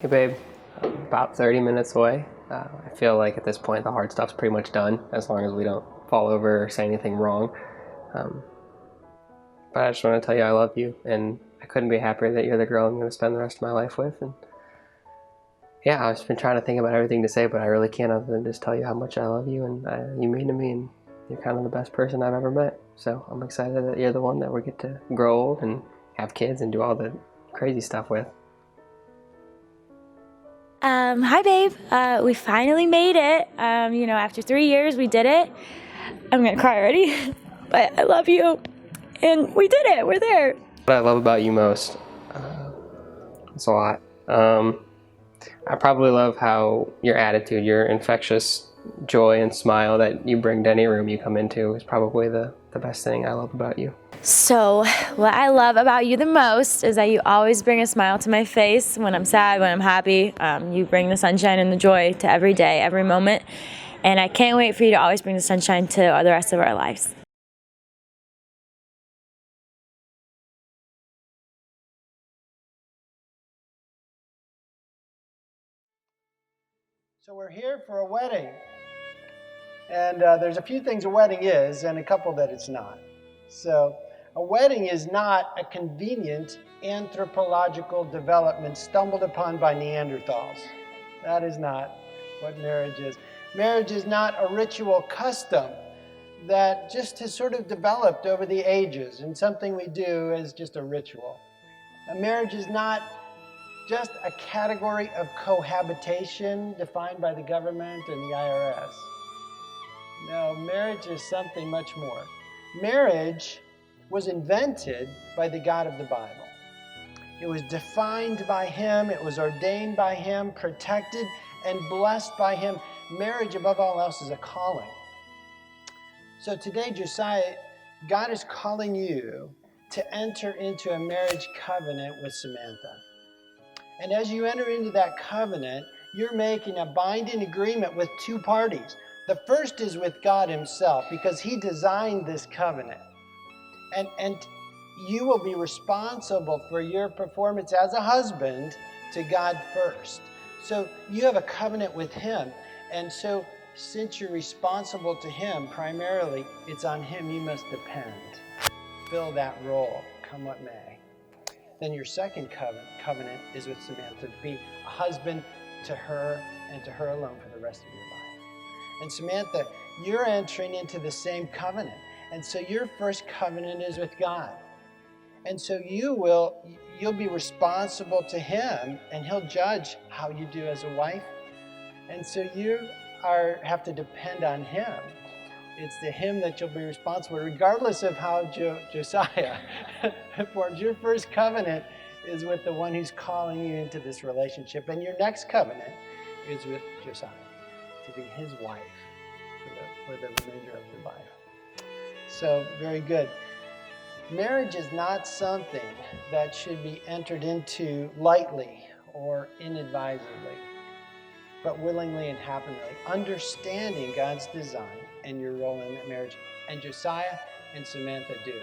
Hey babe, I'm about 30 minutes away. I feel like at this point the hard stuff's pretty much done, as long as we don't fall over or say anything wrong. Um, but I just want to tell you I love you, and I couldn't be happier that you're the girl I'm going to spend the rest of my life with. And yeah, I've just been trying to think about everything to say, but I really can't other than just tell you how much I love you, and you mean to me, and you're kind of the best person I've ever met. So I'm excited that you're the one that we get to grow old and have kids and do all the crazy stuff with. Hi, babe. We finally made it. After 3 years, we did it. I'm gonna cry already, but I love you, and we did it. We're there. What I love about you most, it's a lot. I probably love how your attitude, your infectious joy and smile that you bring to any room you come into is probably the best thing I love about you. So, what I love about you the most is that you always bring a smile to my face when I'm sad, when I'm happy. You bring the sunshine and the joy to every day, every moment, and I can't wait for you to always bring the sunshine to the rest of our lives. So we're here for a wedding. And there's a few things a wedding is and a couple that it's not. So a wedding is not a convenient anthropological development stumbled upon by Neanderthals. That is not what marriage is. Marriage is not a ritual custom that just has sort of developed over the ages and something we do as just a ritual. A marriage is not just a category of cohabitation defined by the government and the IRS. No, marriage is something much more. Marriage was invented by the God of the Bible. It was defined by Him, it was ordained by Him, protected and blessed by Him. Marriage, above all else, is a calling. So today, Josiah, God is calling you to enter into a marriage covenant with Samantha. And as you enter into that covenant, you're making a binding agreement with two parties. The first is with God Himself, because He designed this covenant. And you will be responsible for your performance as a husband to God first. So you have a covenant with Him. And so since you're responsible to Him, primarily, it's on Him you must depend. Fill that role, come what may. Then your second covenant is with Samantha, to be a husband to her and to her alone for the rest of your life. And Samantha, you're entering into the same covenant. And so your first covenant is with God. And so you'll be responsible to Him, and He'll judge how you do as a wife. And so you have to depend on Him. It's to Him that you'll be responsible, regardless of how Josiah forms. Your first covenant is with the one who's calling you into this relationship. And your next covenant is with Josiah, to be his wife for the remainder of your life. So, very good. Marriage is not something that should be entered into lightly or inadvisedly, but willingly and happily, understanding God's design and your role in that marriage. And Josiah and Samantha do.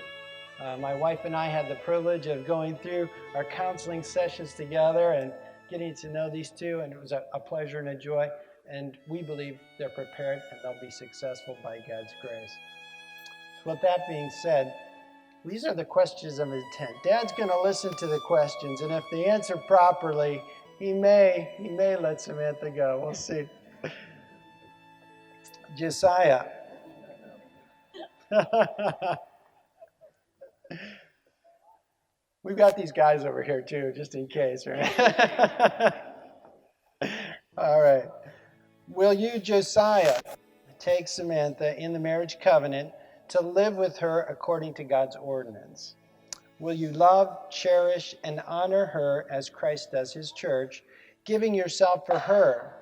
My wife and I had the privilege of going through our counseling sessions together and getting to know these two, and it was a pleasure and a joy. And we believe they're prepared and they'll be successful by God's grace. So with that being said, these are the questions of intent. Dad's going to listen to the questions, and if they answer properly, he may let Samantha go. We'll see. Josiah. We've got these guys over here too, just in case, right? All right. Will you, Josiah, take Samantha in the marriage covenant to live with her according to God's ordinance? Will you love, cherish, and honor her as Christ does His church, giving yourself for her?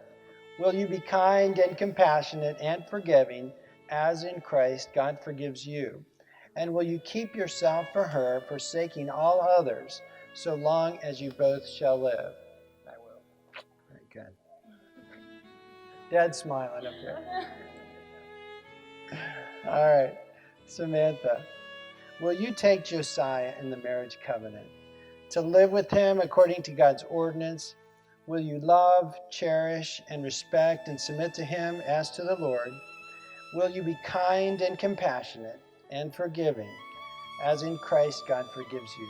Will you be kind and compassionate and forgiving, as in Christ God forgives you? And will you keep yourself for her, forsaking all others, so long as you both shall live? I will. Very good. Dad's smiling up here. All right. Samantha, will you take Josiah in the marriage covenant to live with him according to God's ordinance? Will you love, cherish, and respect and submit to him as to the Lord? Will you be kind and compassionate and forgiving, as in Christ God forgives you?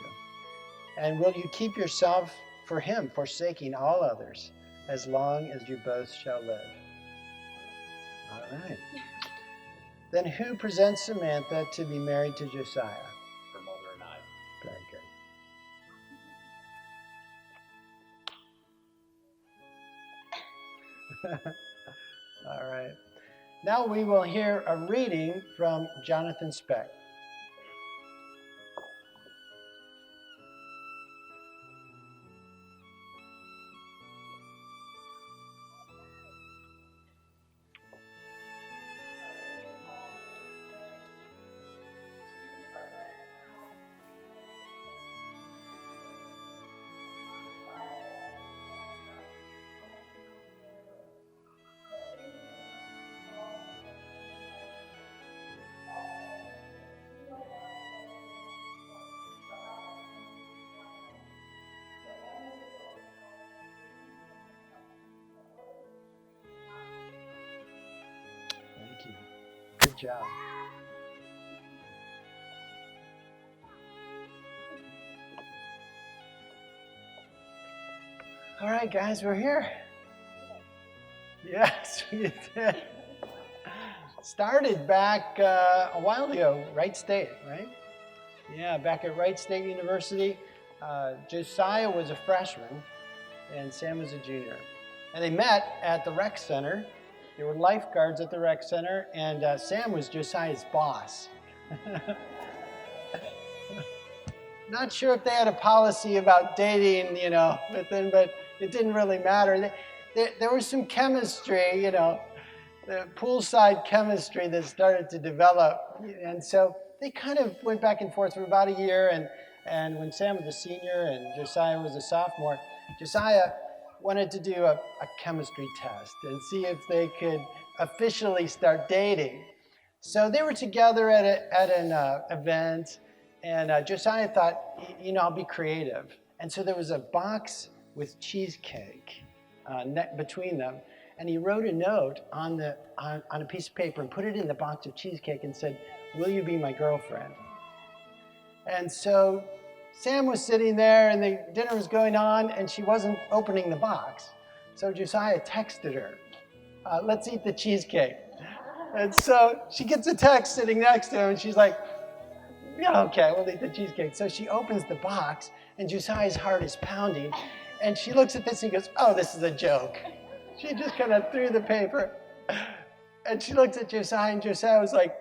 And will you keep yourself for him, forsaking all others, as long as you both shall live? All right. Then who presents Samantha to be married to Josiah? Her mother and I. Very good. All right. Now we will hear a reading from Jonathan Speck. Thank you. Good job. All right, guys, we're here. Yes, we did. Started back a while ago, Wright State, right? Yeah, back at Wright State University. Josiah was a freshman and Sam was a junior. And they met at the rec center. They were lifeguards at the rec center, and Sam was Josiah's boss. Not sure if they had a policy about dating, but it didn't really matter. There was some chemistry, the poolside chemistry that started to develop. And so they kind of went back and forth for about a year. And when Sam was a senior and Josiah was a sophomore, Josiah wanted to do a chemistry test and see if they could officially start dating. So they were together at an event, and Josiah thought, I'll be creative. And so there was a box with cheesecake between them, and he wrote a note on a piece of paper and put it in the box of cheesecake and said, "Will you be my girlfriend?" And so Sam was sitting there, and the dinner was going on, and she wasn't opening the box. So Josiah texted her, "Let's eat the cheesecake." And so she gets a text sitting next to him, and she's like, "Yeah, okay, we'll eat the cheesecake." So she opens the box, and Josiah's heart is pounding. And she looks at this and goes, "Oh, this is a joke." She just kind of threw the paper. And she looks at Josiah, and Josiah was like,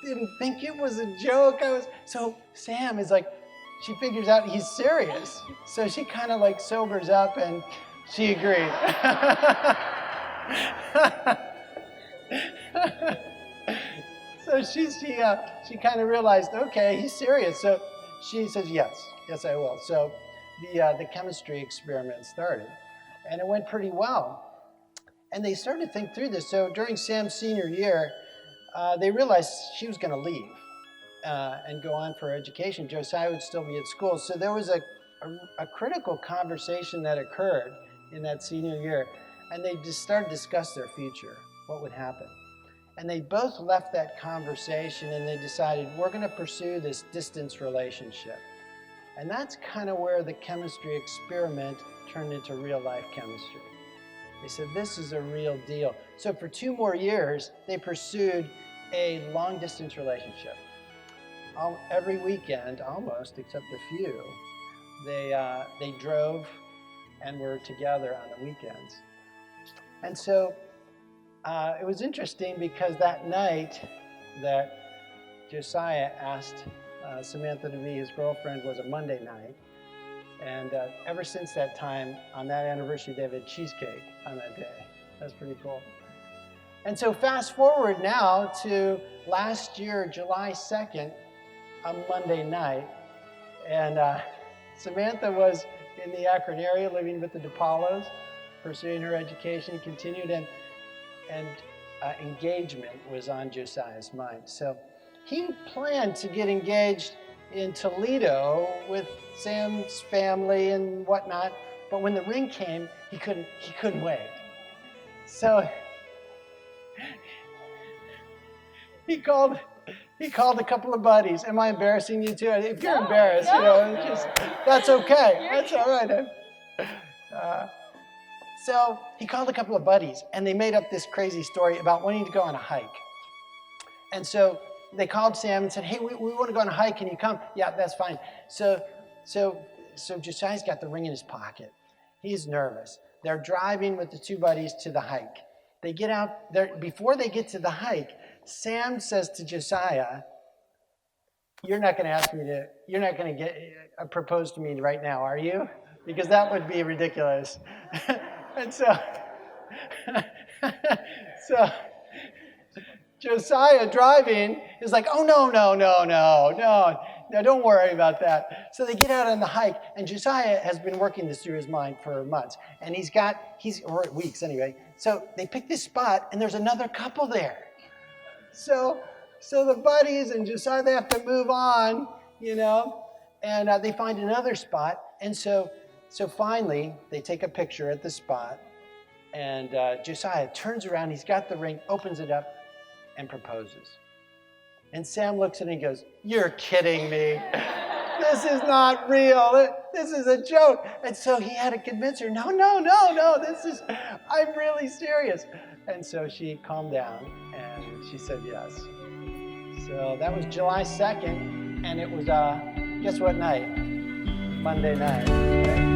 didn't think it was a joke. So Sam is like, she figures out he's serious. So she kind of like sobers up, and she agreed. So she kind of realized, okay, he's serious. So she says, yes, I will. So the chemistry experiment started, and it went pretty well. And they started to think through this. So during Sam's senior year, they realized she was going to leave and go on for her education. Josiah would still be at school. So there was a critical conversation that occurred in that senior year, and they just started to discuss their future, what would happen. And they both left that conversation, and they decided, we're going to pursue this distance relationship. And that's kind of where the chemistry experiment turned into real life chemistry. They said, this is a real deal. So for 2 more years, they pursued a long distance relationship. Every weekend, almost, except a few, they drove and were together on the weekends. And so it was interesting because that night that Josiah asked Samantha to be his girlfriend was a Monday night. And ever since that time, on that anniversary, they've had cheesecake on that day. That's pretty cool. And so fast forward now to last year, July 2nd, a Monday night. And Samantha was in the Akron area living with the DePaulos, pursuing her education, continued, and engagement was on Josiah's mind. So he planned to get engaged in Toledo with Sam's family and whatnot. But when the ring came, he couldn't wait. So he called a couple of buddies. Am I embarrassing you too? If you're embarrassed, that's okay. That's all right. So he called a couple of buddies, and they made up this crazy story about wanting to go on a hike. And so they called Sam and said, hey, we want to go on a hike. Can you come? Yeah, that's fine. So Josiah's got the ring in his pocket. He's nervous. They're driving with the two buddies to the hike. They get out there. Before they get to the hike, Sam says to Josiah, you're not going to get propose to me right now, are you? Because that would be ridiculous. And so Josiah driving is like, oh, no, don't worry about that. So they get out on the hike, and Josiah has been working this through his mind for months, and or weeks anyway. So they pick this spot, and there's another couple there. So the buddies and Josiah, they have to move on, and they find another spot. And so finally, they take a picture at the spot, and Josiah turns around, he's got the ring, opens it up, and proposes. And Sam looks at it and goes, you're kidding me. This is not real. This is a joke. And so he had to convince her, no, I'm really serious. And so she calmed down, and she said yes. So that was July 2nd, and it was, guess what night? Monday night. Right?